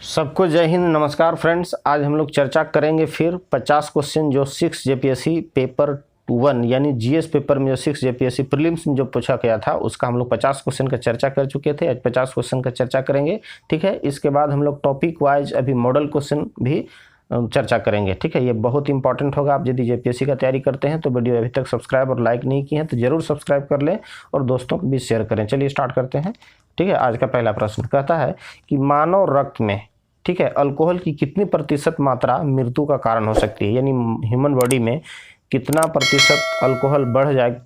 सबको जय हिंद, नमस्कार फ्रेंड्स। आज हम लोग चर्चा करेंगे फिर 50 क्वेश्चन जो 6 जेपीएससी पेपर 1 यानी जीएस पेपर में जो 6 जेपीएससी प्रीलिम्स में जो पूछा गया था उसका हम लोग 50 क्वेश्चन का चर्चा कर चुके थे। आज 50 क्वेश्चन का चर्चा करेंगे, ठीक है। इसके बाद हम लोग टॉपिक वाइज अभी मॉडल क्वेश्चन भी चर्चा करेंगे, ठीक है। ये बहुत इंपॉर्टेंट होगा। आप यदि जेपीएससी का तैयारी करते हैं तो वीडियो अभी तक सब्सक्राइब और लाइक नहीं किए हैं तो जरूर सब्सक्राइब कर लें और दोस्तों को भी शेयर करें। चलिए स्टार्ट करते हैं, ठीक है। आज का पहला प्रश्न कहता है कि मानव रक्त में, ठीक है, अल्कोहल की कितनी प्रतिशत मात्रा मृत्यु का कारण हो सकती है, यानी ह्यूमन बॉडी में कितना प्रतिशत अल्कोहल बढ़ जाए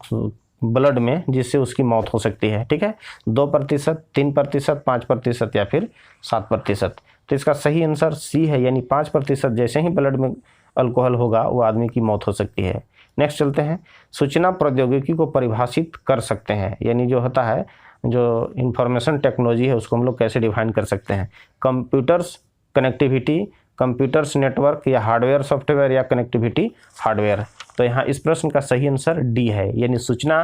ब्लड में जिससे उसकी मौत हो सकती है, ठीक है। 2%, 3%, 5% या फिर 7%। तो इसका सही आंसर सी है, यानी 5%। जैसे ही ब्लड में अल्कोहल होगा वो आदमी की मौत हो सकती है। नेक्स्ट चलते हैं, सूचना प्रौद्योगिकी को परिभाषित कर सकते हैं, यानी जो होता है जो इंफॉर्मेशन टेक्नोलॉजी है उसको हम लोग कैसे डिफाइन कर सकते हैं। कंप्यूटर्स कनेक्टिविटी, कंप्यूटर्स नेटवर्क, या हार्डवेयर सॉफ्टवेयर, या कनेक्टिविटी हार्डवेयर। तो यहाँ इस प्रश्न का सही आंसर डी है, यानी सूचना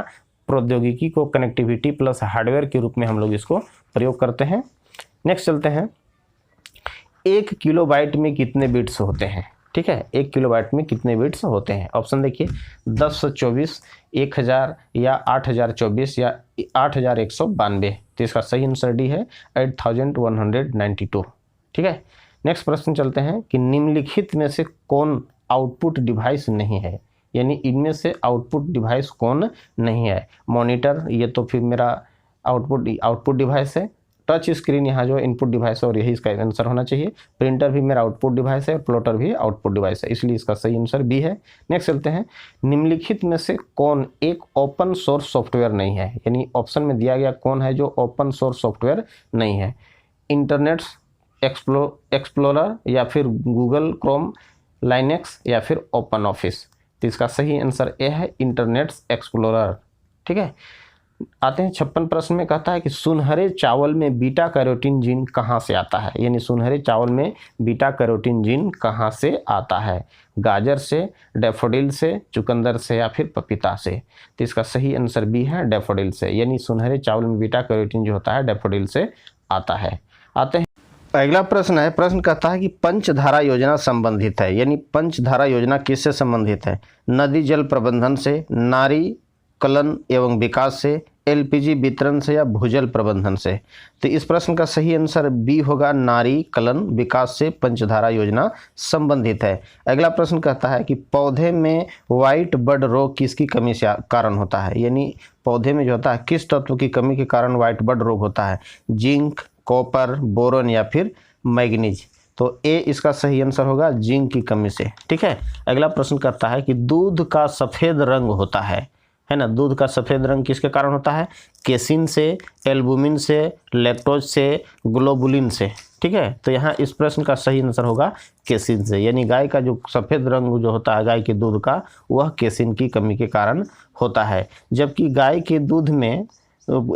प्रौद्योगिकी को कनेक्टिविटी प्लस हार्डवेयर के रूप में हम लोग इसको प्रयोग करते हैं। नेक्स्ट चलते हैं, 1 किलोबाइट में कितने बिट्स होते हैं, ठीक है। 1 किलोबाइट में कितने बिट्स होते हैं। ऑप्शन देखिए, 1024, 1000, या 8024, या 8192। तो इसका सही आंसर डी है, 8192, ठीक है। नेक्स्ट प्रश्न चलते हैं कि निम्नलिखित में से कौन आउटपुट डिवाइस नहीं है, यानी इनमें से आउटपुट डिवाइस कौन नहीं है। मॉनिटर, ये तो फिर मेरा आउटपुट डिवाइस है। टच स्क्रीन यहाँ जो इनपुट डिवाइस है और यही इसका आंसर होना चाहिए। प्रिंटर भी मेरा आउटपुट डिवाइस है, प्लॉटर भी आउटपुट डिवाइस है, इसलिए इसका सही आंसर बी है। नेक्स्ट चलते हैं, निम्नलिखित में से कौन एक ओपन सोर्स सॉफ्टवेयर नहीं है, यानी ऑप्शन में दिया गया कौन है जो ओपन सोर्स सॉफ्टवेयर नहीं है। इंटरनेट एक्सप्लोरर, या फिर गूगल क्रोम, लाइनेक्स, या फिर ओपन ऑफिस। तो इसका सही आंसर ए है, इंटरनेट एक्सप्लोरर, ठीक है। आते हैं 56 प्रश्न में, कहता है कि सुनहरे चावल में बीटा कैरोटीन जीन कहाँ से आता है, यानी सुनहरे चावल में बीटा कैरोटीन जीन कहाँ से आता है। गाजर से, डैफोडिल से, चुकंदर से, या फिर पपीता से। तो इसका सही आंसर बी है, डैफोडिल से, यानी सुनहरे चावल में बीटा कैरोटीन जो होता है डैफोडिल से आता है। आते हैं अगला प्रश्न है, प्रश्न कहता है कि पंचधारा योजना संबंधित है, यानी पंचधारा योजना किससे संबंधित है। नदी जल प्रबंधन से, नारी कलन एवं विकास से, एलपीजी वितरण से, या भूजल प्रबंधन से। तो इस प्रश्न का सही आंसर बी होगा, नारी कलन विकास से पंचधारा योजना संबंधित है। अगला प्रश्न कहता है कि पौधे में व्हाइट बड रोग किसकी कमी से कारण होता है, यानी पौधे में जो होता है किस तत्व की कमी के कारण व्हाइट बड रोग होता है। जिंक, कॉपर, बोरोन, या फिर मैग्नीज। तो ए इसका सही आंसर होगा, जिंक की कमी से, ठीक है। अगला प्रश्न करता है कि दूध का सफ़ेद रंग होता है ना, दूध का सफ़ेद रंग किसके कारण होता है। केसिन से, एल्बुमिन से, लैक्टोज से, ग्लोबुलिन से, ठीक है। तो यहाँ इस प्रश्न का सही आंसर होगा केसिन से, यानी गाय का जो सफ़ेद रंग जो होता है गाय के दूध का वह केसिन की कमी के कारण होता है। जबकि गाय के दूध में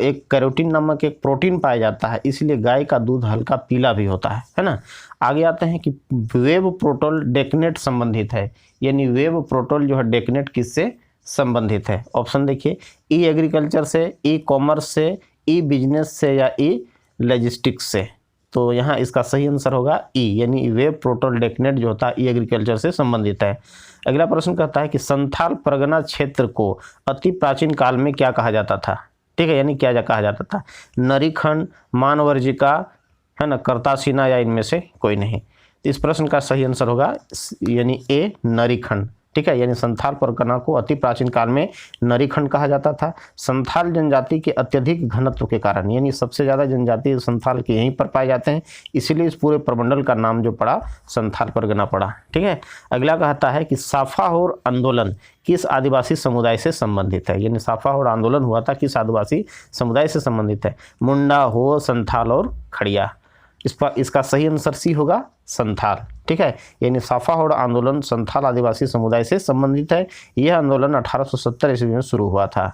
एक कैरोटीन नामक एक प्रोटीन पाया जाता है, इसलिए गाय का दूध हल्का पीला भी होता है ना। आगे आते हैं कि वेब प्रोटोल डेकनेट संबंधित है, यानी वेब प्रोटोल जो है डेकनेट किससे संबंधित है। ऑप्शन देखिए, ई एग्रीकल्चर से, ई कॉमर्स से, ई बिजनेस से, या ई लॉजिस्टिक्स से। तो यहाँ इसका सही आंसर होगा ई, यानी वेब प्रोटोल डेकनेट जो होता है ई एग्रीकल्चर से संबंधित है। अगला प्रश्न कहता है कि संथाल परगना क्षेत्र को अति प्राचीन काल में क्या कहा जाता था, ठीक है, यानी क्या कहा जाता था। नरीखंड, मानवर्जिका, है ना, कर्तासीना, या इनमें से कोई नहीं। तो इस प्रश्न का सही आंसर होगा यानी ए, नरीखंड, ठीक है। यानी संथाल परगना को अति प्राचीन काल में नरीखंड कहा जाता था। संथाल जनजाति के अत्यधिक घनत्व के कारण, यानी सबसे ज़्यादा जनजाति संथाल के यहीं पर पाए जाते हैं, इसीलिए इस पूरे प्रमंडल का नाम जो पड़ा संथाल परगना पड़ा, ठीक है। अगला कहता है कि साफाहोर आंदोलन किस आदिवासी समुदाय से संबंधित है, यानी साफाहोर आंदोलन हुआ था किस आदिवासी समुदाय से संबंधित है। मुंडा, हो, संथाल और खड़िया। इसका सही आंसर सी होगा, संथाल, ठीक है। यानी साफाहोर आंदोलन संथाल आदिवासी समुदाय से संबंधित है। यह आंदोलन 1870 ईस्वी में शुरू हुआ था।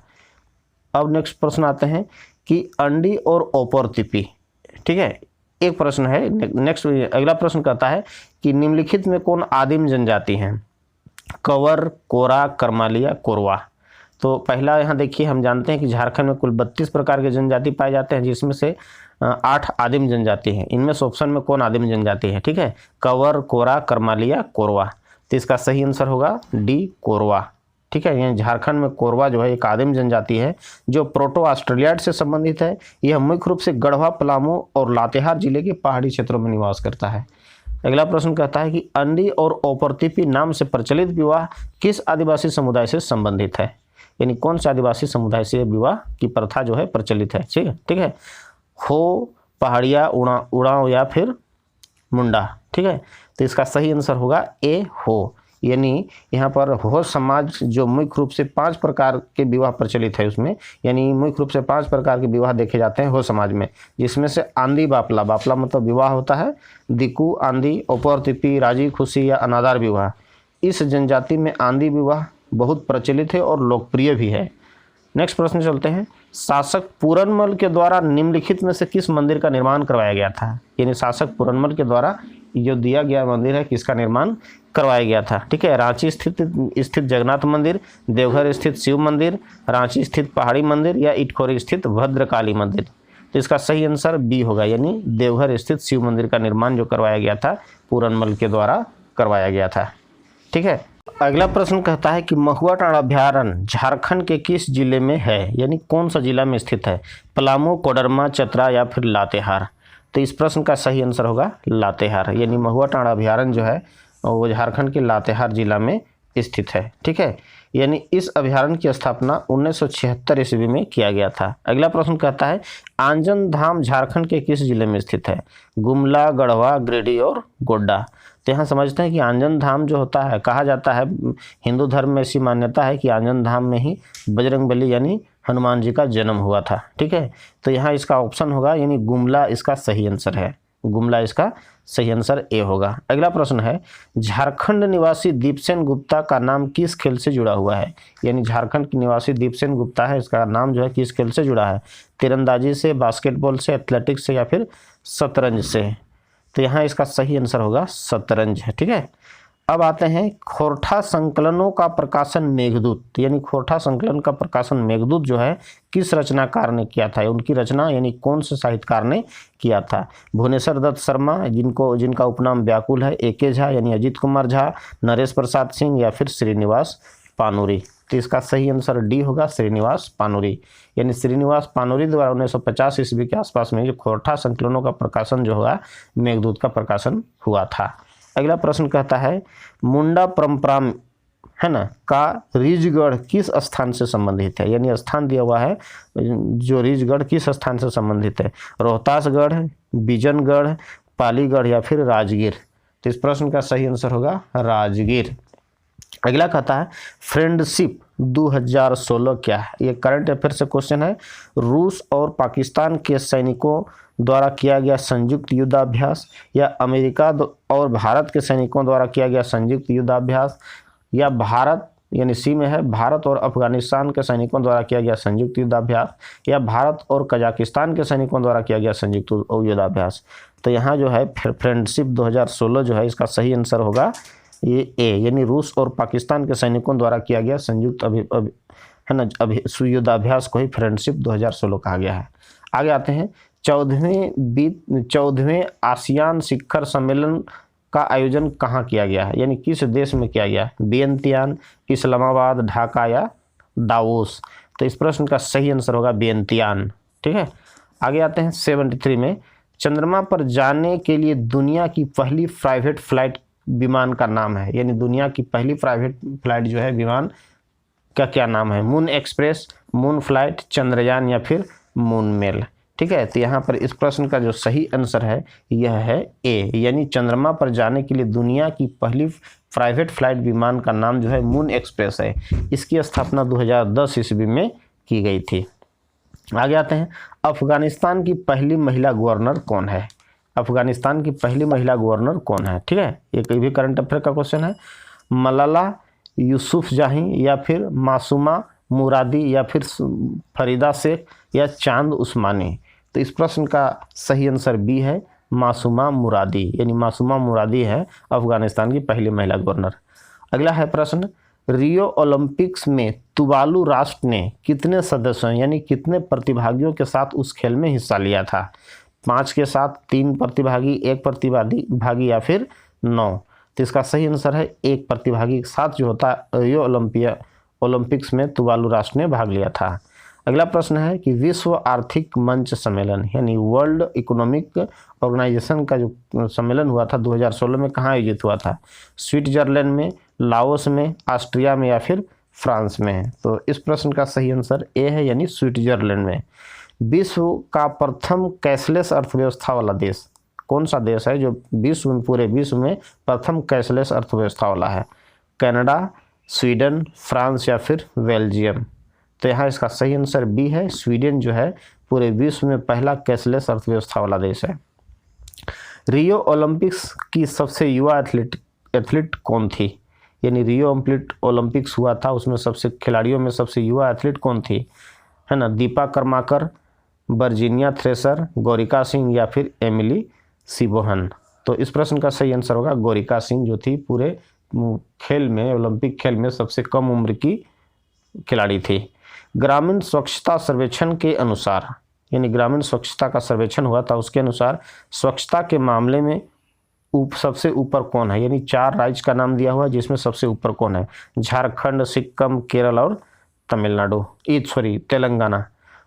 अब नेक्स्ट प्रश्न आते हैं कि अंडी और ओपरतिपी, ठीक है, एक प्रश्न है। नेक्स्ट अगला प्रश्न कहता है कि निम्नलिखित में कौन आदिम जनजाति है। कंवर, कोरा, करमालिया, कोरवा। तो पहला यहाँ देखिए, हम जानते हैं कि झारखंड में कुल 32 प्रकार के जनजाति पाए जाते हैं, जिसमें से 8 आदिम जनजाति हैं। इनमें से ऑप्शन में कौन आदिम जनजाति है? ठीक है, कंवर, कोरा, करमालिया, कोरवा। तो इसका सही आंसर होगा डी, कोरवा। ठीक है, यहाँ झारखंड में कोरवा जो है एक आदिम जनजाति है जो प्रोटो ऑस्ट्रेलियाड से संबंधित है। यह मुख्य रूप से गढ़वा, पलामू और लातेहार जिले के पहाड़ी क्षेत्रों में निवास करता है। अगला प्रश्न कहता है कि अंडी और औपरतिपी नाम से प्रचलित विवाह किस आदिवासी समुदाय से संबंधित है? यानी कौन से आदिवासी समुदाय से विवाह की प्रथा जो है प्रचलित है? ठीक है, हो, पहाड़िया, उड़ाव या फिर मुंडा। ठीक है, तो इसका सही आंसर होगा ए, हो। यानी यहाँ पर हो समाज जो मुख्य रूप से 5 प्रकार के विवाह प्रचलित है उसमें, यानी मुख्य रूप से 5 प्रकार के विवाह देखे जाते हैं हो समाज में, जिसमें से आंधी बापला, बापला मतलब विवाह होता है, दिकू, आंधी, औपरतिपी, राजी खुशी या अनादार विवाह। इस जनजाति में आंधी विवाह बहुत प्रचलित है और लोकप्रिय भी है। नेक्स्ट प्रश्न चलते हैं। शासक पूरनमल के द्वारा निम्नलिखित में से किस मंदिर का निर्माण करवाया गया था? यानी शासक पूरनमल के द्वारा जो दिया गया मंदिर है किसका निर्माण करवाया गया था? ठीक है, रांची स्थित जगन्नाथ मंदिर, देवघर स्थित शिव मंदिर, रांची स्थित पहाड़ी मंदिर या इटखोरी स्थित भद्रकाली मंदिर। तो इसका सही आंसर बी होगा, यानी देवघर स्थित शिव मंदिर का निर्माण जो करवाया गया था पूरनमल के द्वारा करवाया गया था। ठीक है, अगला प्रश्न कहता है कि महुआ टांड़ अभ्यारण्य झारखंड के किस जिले में है? यानी कौन सा जिला में स्थित है? पलामू, कोडरमा, चतरा या फिर लातेहार। तो इस प्रश्न का सही आंसर होगा लातेहार। यानी महुआ टांड़ अभ्यारण्य जो है वो झारखंड के लातेहार जिला में स्थित है। ठीक है, यानी इस अभ्यारण्य की स्थापना 1976 ईस्वी में किया गया था। अगला प्रश्न कहता है आंजन धाम झारखंड के किस जिले में स्थित है? गुमला, गढ़वा, गिरिडीह और गोड्डा। तो यहाँ समझते हैं कि आंजन धाम जो होता है, कहा जाता है हिंदू धर्म में ऐसी मान्यता है कि आंजन धाम में ही बजरंगबली यानी हनुमान जी का जन्म हुआ था। ठीक है, तो यहाँ इसका ऑप्शन होगा यानी गुमला इसका सही आंसर है। गुमला इसका सही आंसर ए होगा। अगला प्रश्न है झारखंड निवासी दीपसेन गुप्ता का नाम किस खेल से जुड़ा हुआ है? यानी झारखंड के निवासी दीपसेन गुप्ता है, इसका नाम जो है किस खेल से जुड़ा है? तीरंदाजी से, बास्केटबॉल से, एथलेटिक्स से या फिर शतरंज से। तो यहाँ इसका सही आंसर होगा शतरंज है। ठीक है, अब आते हैं खोरठा संकलनों का प्रकाशन मेघदूत, यानी खोरठा संकलन का प्रकाशन मेघदूत जो है किस रचनाकार ने किया था? उनकी रचना यानी कौन से साहित्यकार ने किया था? भुवनेश्वर दत्त शर्मा, जिनका उपनाम व्याकुल है, ए.के. झा यानी अजीत कुमार झा, नरेश प्रसाद सिंह या फिर श्रीनिवास पानुरी। तो इसका सही आंसर डी होगा, श्रीनिवास पानुरी। यानी श्रीनिवास पानुरी द्वारा 1950 ईस्वी के आसपास में जो खोरठा संकलनों का प्रकाशन जो हुआ मेघदूत का प्रकाशन हुआ था। अगला प्रश्न कहता है मुंडा परंपरा है ना का रीजगढ़ किस स्थान से संबंधित है? यानी स्थान दिया हुआ है जो रीजगढ़ किस स्थान से संबंधित है? रोहतासगढ़, बिजनगढ़, पालीगढ़ या फिर राजगीर। तो इस प्रश्न का सही आंसर होगा राजगीर। अगला कहता है फ्रेंडशिप 2016 क्या है? ये करंट अफेयर से क्वेश्चन है। रूस और पाकिस्तान के सैनिकों द्वारा किया गया संयुक्त युद्धाभ्यास, या अमेरिका और भारत के सैनिकों द्वारा किया गया संयुक्त युद्धाभ्यास, या भारत यानी सी में है भारत और अफगानिस्तान के सैनिकों द्वारा किया गया संयुक्त युद्धाभ्यास, या भारत और कजाकिस्तान के सैनिकों द्वारा किया गया संयुक्त युद्धाभ्यास। तो यहाँ जो है फ्रेंडशिप 2016 जो है इसका सही आंसर होगा ये ए, यानी रूस और पाकिस्तान के सैनिकों द्वारा किया गया संयुक्त है ना युद्धाभ्यास को ही फ्रेंडशिप 2016 कहा गया है। आगे आते हैं 14वें आसियान शिखर सम्मेलन का आयोजन कहाँ किया गया है? यानी किस देश में किया गया है? वियंतियान, इस्लामाबाद, ढाका या दावोस। तो इस प्रश्न का सही आंसर होगा वियंतियान। ठीक है, आगे आते हैं 73 में चंद्रमा पर जाने के लिए दुनिया की पहली प्राइवेट फ्लाइट विमान का नाम है। यानी दुनिया की पहली प्राइवेट फ्लाइट जो है विमान का क्या नाम है? Moon express, moon flight, Chandrayaan या फिर मून मेल। ठीक है, तो यहाँ पर इस प्रश्न का जो सही आंसर है यह है ए, यानी चंद्रमा पर जाने के लिए दुनिया की पहली प्राइवेट फ्लाइट विमान का नाम जो है मून एक्सप्रेस है। इसकी स्थापना 2010 ईस्वी में की गई थी। आगे आते हैं अफगानिस्तान की पहली महिला गवर्नर कौन है? अफगानिस्तान की पहली महिला गवर्नर कौन है? ठीक है, ये कोई भी करंट अफेयर का क्वेश्चन है। मलाला यूसुफजई या फिर मासूमा मुरादी या फिर फरीदा शेख या चांद उस्मानी। तो इस प्रश्न का सही आंसर बी है मासूमा मुरादी, यानी मासूमा मुरादी है अफगानिस्तान की पहली महिला गवर्नर। अगला है प्रश्न रियो ओलंपिक्स में तुवालू राष्ट्र ने कितने सदस्यों यानी कितने प्रतिभागियों के साथ उस खेल में हिस्सा लिया था? 5 के साथ 3 प्रतिभागी, 1 प्रतिभागी या फिर 9। तो इसका सही आंसर है 1 प्रतिभागी के साथ जो होता है रियो ओलंपिक्स में तुवालू राष्ट्र ने भाग लिया था। अगला प्रश्न है कि विश्व आर्थिक मंच सम्मेलन यानी वर्ल्ड इकोनॉमिक ऑर्गेनाइजेशन का जो सम्मेलन हुआ था 2016 में कहाँ आयोजित हुआ था? स्विट्जरलैंड में, लाओस में, ऑस्ट्रिया में या फिर फ्रांस में? तो इस प्रश्न का सही आंसर ए है यानी स्विट्जरलैंड में। विश्व का प्रथम कैशलेस अर्थव्यवस्था वाला देश कौन सा देश है जो पूरे विश्व में प्रथम कैशलेस अर्थव्यवस्था वाला है? कनाडा, स्वीडन, फ्रांस या फिर बेल्जियम? तो यहाँ इसका सही आंसर बी है, स्वीडन जो है पूरे विश्व में पहला कैशलेस अर्थव्यवस्था वाला देश है। रियो ओलंपिक्स की सबसे युवा एथलीट कौन थी? यानी रियो ओलंपिक्स हुआ था, उसमें सबसे खिलाड़ियों में सबसे युवा एथलीट कौन थी? है ना, दीपा कर्माकर, वर्जीनिया थ्रेसर, गौरिका सिंह या फिर एमिली सिबोहन? तो इस प्रश्न का सही आंसर होगा गौरिका सिंह, जो थी पूरे खेल में, ओलंपिक खेल में सबसे कम उम्र की खिलाड़ी थी। ग्रामीण स्वच्छता सर्वेक्षण के अनुसार, यानी ग्रामीण स्वच्छता का सर्वेक्षण हुआ था, उसके अनुसार स्वच्छता के मामले में सबसे ऊपर कौन है? यानी 4 राज्य का नाम दिया हुआ है जिसमें सबसे ऊपर कौन है? झारखंड, सिक्किम, केरल और तमिलनाडु, तेलंगाना।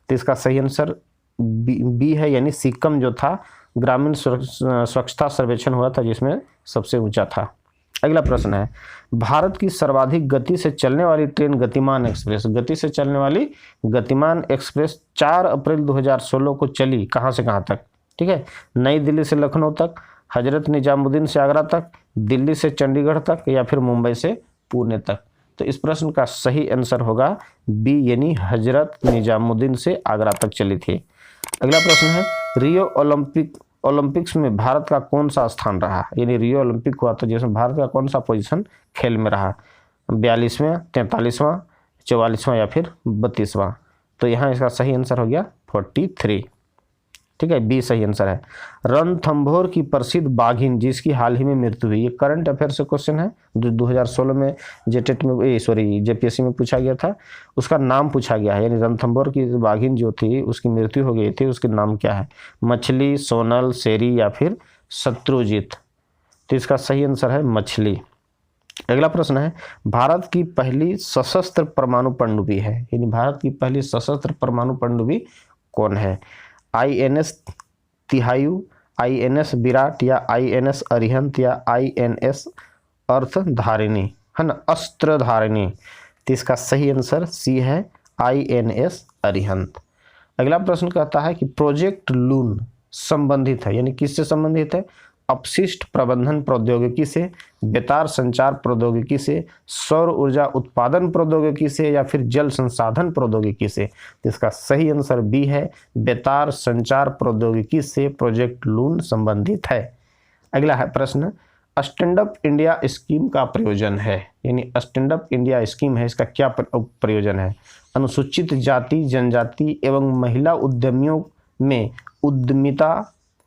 तो इसका सही आंसर बी है यानी सिक्किम जो था ग्रामीण स्वच्छता सर्वेक्षण हुआ था जिसमें सबसे ऊंचा था। अगला प्रश्न है भारत की सर्वाधिक गति से चलने वाली ट्रेन गतिमान एक्सप्रेस 4 अप्रैल 2016 को चली कहां से कहां तक? ठीक है, नई दिल्ली से लखनऊ तक, हजरत निजामुद्दीन से आगरा तक, दिल्ली से चंडीगढ़ तक या फिर मुंबई से पुणे तक? तो इस प्रश्न का सही आंसर होगा बी यानी हजरत निजामुद्दीन से आगरा तक चली थी। अगला प्रश्न है रियो ओलंपिक्स में भारत का कौन सा स्थान रहा? यानी रियो ओलंपिक हुआ तो जिसमें भारत का कौन सा पोजीशन खेल में रहा? 42वां, 43वां, 44वां या फिर 32वां? तो यहाँ इसका सही आंसर हो गया 43। ठीक है, बी सही आंसर है। रणथंभौर की प्रसिद्ध बाघिन जिसकी हाल ही में मृत्यु हुई, ये करंट अफेयर से क्वेश्चन है जो 2016 में जेपीएससी में पूछा गया था, उसका नाम पूछा गया है। यानी रणथंभौर की बाघिन जो थी उसकी मृत्यु हो गई थी, उसके नाम क्या है? मछली, सोनल, शेरी या फिर शत्रुजीत? तो इसका सही आंसर है मछली। अगला प्रश्न है भारत की पहली सशस्त्र परमाणु पनडुब्बी है, यानी भारत की पहली सशस्त्र परमाणु पनडुब्बी कौन है? INS तिहायु, INS विराट या INS अरिहंत या INS अर्थधारिणी? है ना, अस्त्रधारिणी। तो इसका सही आंसर सी है INS अरिहंत। अगला प्रश्न कहता है कि प्रोजेक्ट लून संबंधित है, यानी किससे संबंधित है? अपशिष्ट प्रबंधन प्रौद्योगिकी से, बेतार संचार प्रौद्योगिकी से, सौर ऊर्जा उत्पादन प्रौद्योगिकी से या फिर जल संसाधन प्रौद्योगिकी से? तो इसका सही आंसर बी है, बेतार संचार प्रौद्योगिकी से प्रोजेक्ट लून संबंधित है। अगला है प्रश्न स्टैंड अप इंडिया स्कीम का प्रयोजन है, यानी स्टैंड अप इंडिया स्कीम है, इसका क्या प्रयोजन है? अनुसूचित जाति, जनजाति एवं महिला उद्यमियों में उद्यमिता,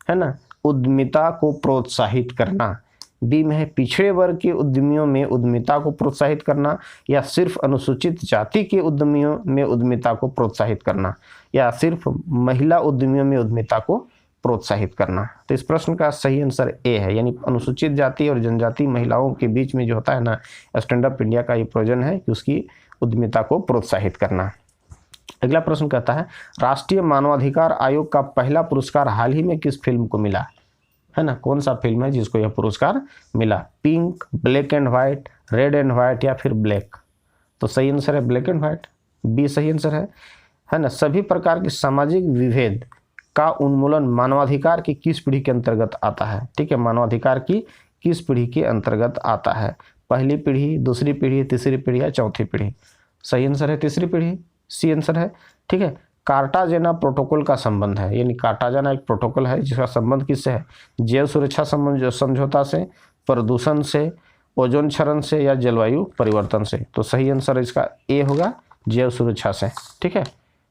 है ना, उद्यमिता को प्रोत्साहित करना। बी में है पिछड़े वर्ग के उद्यमियों में उद्यमिता को प्रोत्साहित करना, या सिर्फ अनुसूचित जाति के उद्यमियों में उद्यमिता को प्रोत्साहित करना, या सिर्फ महिला उद्यमियों में उद्यमिता को प्रोत्साहित करना? तो इस प्रश्न का सही आंसर ए है, यानी अनुसूचित जाति और जनजाति महिलाओं के बीच में जो होता है ना, स्टैंड अप इंडिया का ये प्रयोजन है कि उसकी उद्यमिता को प्रोत्साहित करना। अगला प्रश्न कहता है राष्ट्रीय मानवाधिकार आयोग का पहला पुरस्कार हाल ही में किस फिल्म को मिला? है ना, कौन सा फिल्म है जिसको यह पुरस्कार मिला? Pink, black and white, red and white या फिर ब्लैक? तो सही आंसर है ब्लैक एंड व्हाइट, बी सही आंसर है ना। सभी प्रकार के सामाजिक विभेद का उन्मूलन मानवाधिकार की किस पीढ़ी के अंतर्गत आता है? ठीक है, मानवाधिकार की किस पीढ़ी के अंतर्गत आता है? पहली पीढ़ी, दूसरी पीढ़ी, तीसरी पीढ़ी या चौथी पीढ़ी? सही आंसर है तीसरी पीढ़ी, सी आंसर है। ठीक है, कार्टाजेना प्रोटोकॉल का संबंध है, यानी कार्टाजेना एक प्रोटोकॉल है जिसका संबंध किससे है? जैव सुरक्षा समझौता से, प्रदूषण से, ओजोन क्षरण से या जलवायु परिवर्तन से? तो सही आंसर इसका ए होगा, जैव सुरक्षा से। ठीक है,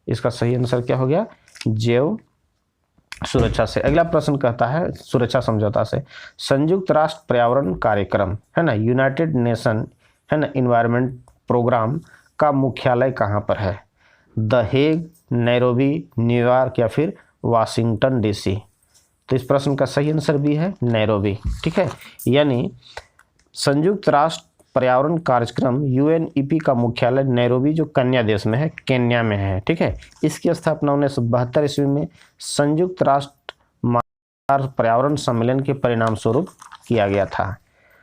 इसका सही आंसर क्या हो गया? जैव सुरक्षा से। अगला प्रश्न कहता है सुरक्षा समझौता से संयुक्त राष्ट्र पर्यावरण कार्यक्रम, है ना, यूनाइटेड नेशन, है ना, इन्वायरमेंट प्रोग्राम का मुख्यालय कहाँ पर है? द हेग, नैरोबी, न्यूयॉर्क या फिर वाशिंगटन DC? तो इस प्रश्न का सही आंसर भी है नैरोबी। ठीक है, यानी संयुक्त राष्ट्र पर्यावरण कार्यक्रम UNEP का मुख्यालय नैरोबी जो केन्या देश में है, केन्या में है। ठीक है, इसकी स्थापना 1972 ईस्वी में संयुक्त राष्ट्र पर्यावरण सम्मेलन के परिणाम स्वरूप किया गया था।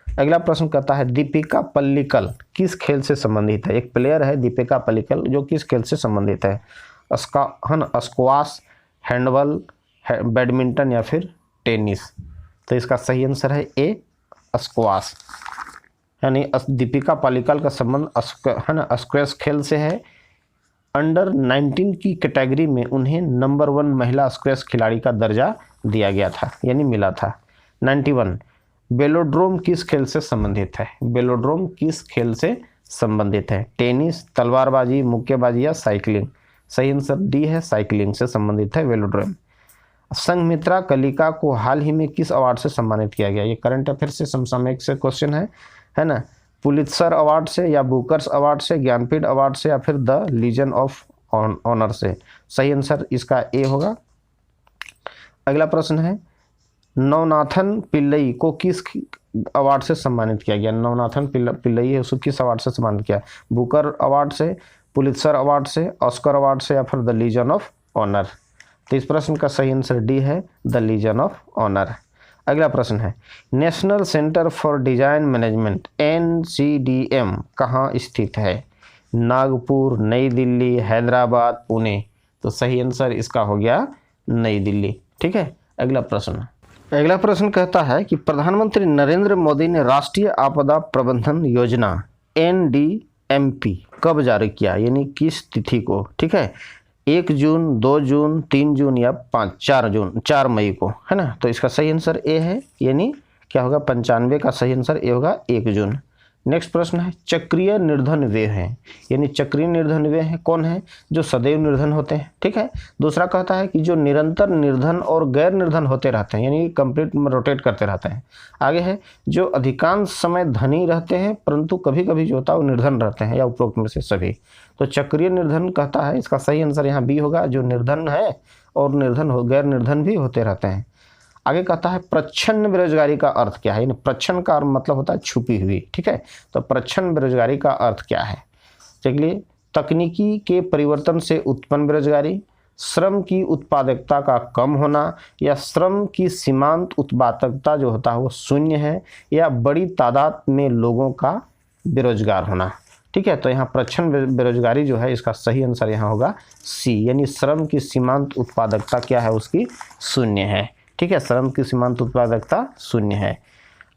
अगला प्रश्न कहता है दीपिका पल्लिकल किस खेल से संबंधित है। एक प्लेयर है दीपिका पल्लिकल जो किस खेल से संबंधित है। स्क्वाश, हैंडबॉल, बैडमिंटन या फिर टेनिस। तो इसका सही आंसर है ए स्क्वाश, यानी दीपिका पल्लिकल का संबंध स्क्वैश खेल से है। अंडर 19 की कैटेगरी में उन्हें नंबर 1 महिला स्क्वैश खिलाड़ी का दर्जा दिया गया था, यानी मिला था। 91 बेलोड्रोम किस खेल से संबंधित है। बेलोड्रोम किस खेल से संबंधित है। टेनिस, तलवारबाजी, मुक्केबाजी या साइकिलिंग। सही आंसर डी है, साइकिलिंग से संबंधित है वेलोड्रोम। संघमित्रा कलिका को हाल ही में किस अवार्ड से सम्मानित किया गया। ये करंट अफेयर से समसामयिक से क्वेश्चन है ना। पुलित्जर अवार्ड से या बुकर्स अवार्ड से, ज्ञानपीठ अवार्ड से या फिर द लीजन ऑफ ऑनर से। सही आंसर इसका ए होगा। अगला प्रश्न है नवनाथन पिल्लई को किस अवार्ड से सम्मानित किया गया। नवनाथन पिल्लई है उसको किस अवार्ड से सम्मानित किया। बुकर अवार्ड से, पुलित्जर अवार्ड से, ऑस्कर अवार्ड से या फिर द लीजन ऑफ ऑनर। तो इस प्रश्न का सही आंसर डी है, द लीजन ऑफ ऑनर। अगला प्रश्न है national centre for design management NCDM कहाँ स्थित है। नागपुर, नई दिल्ली, हैदराबाद, पुणे। तो सही आंसर इसका हो गया नई दिल्ली। ठीक है, अगला प्रश्न कहता है कि प्रधानमंत्री नरेंद्र मोदी ने राष्ट्रीय आपदा प्रबंधन योजना NDMP कब जारी किया, यानी किस तिथि को। ठीक है, 1 जून, 2 जून, 3 जून या 4 मई को, है ना। तो इसका सही आंसर ए है, यानी क्या होगा 95 का सही आंसर ए होगा 1 जून। नेक्स्ट प्रश्न है चक्रीय निर्धन वे हैं, यानी चक्रीय निर्धन वे हैं कौन है, जो सदैव निर्धन होते हैं। ठीक है, दूसरा कहता है कि जो निरंतर निर्धन और गैर निर्धन होते रहते हैं, यानी कंप्लीट रोटेट करते रहते हैं। आगे है जो अधिकांश समय धनी रहते हैं परंतु कभी कभी जो होता है वो निर्धन रहते हैं, या उपरोक्त में से सभी। तो चक्रीय निर्धन कहता है, इसका सही आंसर यहाँ बी होगा, जो निर्धन है और गैर निर्धन भी होते रहते हैं। आगे कहता है प्रच्छन्न बेरोजगारी का अर्थ क्या है, यानी प्रच्छन्न का मतलब होता है छुपी हुई। ठीक है, तो प्रच्छन्न बेरोजगारी का अर्थ क्या है। चलिए, तकनीकी के परिवर्तन से उत्पन्न बेरोजगारी, श्रम की उत्पादकता का कम होना, या श्रम की सीमांत उत्पादकता जो होता है वो शून्य है, या बड़ी तादाद में लोगों का बेरोजगार होना। ठीक है, तो यहाँ प्रच्छन्न बेरोजगारी जो है इसका सही आंसर यहाँ होगा सी, यानी श्रम की सीमांत उत्पादकता क्या है उसकी शून्य है। ठीक है, श्रम की सीमांत उत्पादकता शून्य है।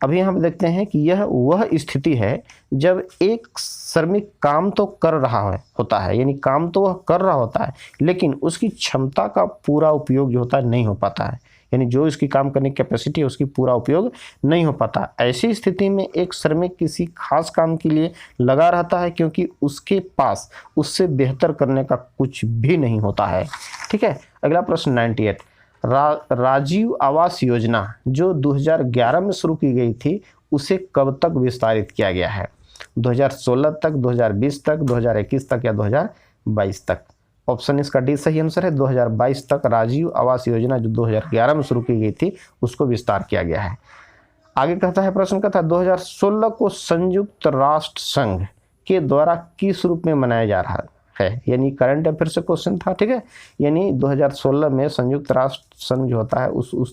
अभी हम देखते हैं कि यह वह स्थिति है जब एक श्रमिक काम तो कर रहा होता है, यानी काम तो वह कर रहा होता है लेकिन उसकी क्षमता का पूरा उपयोग जो होता है नहीं हो पाता है, यानी जो इसकी काम करने की कैपेसिटी है उसकी पूरा उपयोग नहीं हो पाता। ऐसी स्थिति में एक श्रमिक किसी खास काम के लिए लगा रहता है क्योंकि उसके पास उससे बेहतर करने का कुछ भी नहीं होता है। ठीक है, अगला प्रश्न 98 राजीव आवास योजना जो 2011 में शुरू की गई थी उसे कब तक विस्तारित किया गया है। 2016 तक, 2020 तक, 2021 तक या 2022 तक। ऑप्शन इसका डी सही आंसर है, 2022 तक राजीव आवास योजना जो 2011 में शुरू की गई थी उसको विस्तार किया गया है। आगे कहता है प्रश्न कहता है 2016 को संयुक्त राष्ट्र संघ के द्वारा किस रूप में मनाया जा रहा है, यानी करंट अफेयर से क्वेश्चन था। ठीक है, यानी 2016 में संयुक्त राष्ट्र संघ जो होता है उस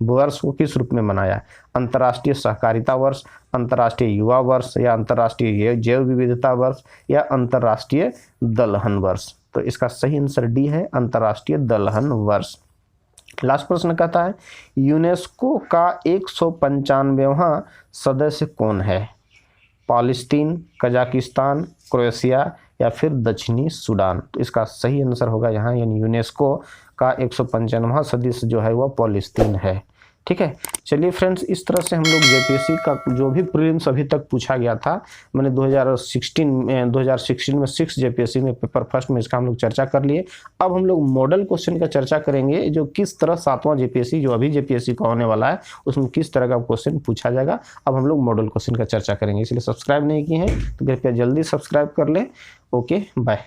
वर्ष को किस रूप में मनाया। अंतर्राष्ट्रीय सहकारिता वर्ष, अंतर्राष्ट्रीय युवा वर्ष, या अंतर्राष्ट्रीय जैव विविधता वर्ष, या अंतर्राष्ट्रीय दलहन वर्ष। तो इसका सही आंसर डी है, अंतर्राष्ट्रीय दलहन वर्ष। लास्ट प्रश्न कहता है यूनेस्को का 195वां सदस्य कौन है। पालेस्तीन, कजाकिस्तान, क्रोएशिया या फिर दक्षिणी सूडान। तो इसका सही आंसर होगा यहाँ, यानी यूनेस्को का 195वां सदस्य जो है वह पालेस्तीन है। ठीक है, चलिए फ्रेंड्स, इस तरह से हम लोग जेपीएससी का जो भी प्रीलिम्स अभी तक पूछा गया था, मैंने 2016 में 6 जेपीएससी में पेपर फर्स्ट में इसका हम लोग चर्चा कर लिए। अब हम लोग मॉडल क्वेश्चन का चर्चा करेंगे, जो किस तरह 7वां जेपीएससी जो अभी जेपीएससी का होने वाला है उसमें किस तरह का क्वेश्चन पूछा जाएगा। अब हम लोग मॉडल क्वेश्चन का चर्चा करेंगे, इसलिए सब्सक्राइब नहीं किए हैं तो कृपया जल्दी सब्सक्राइब कर लें। Okay, bye.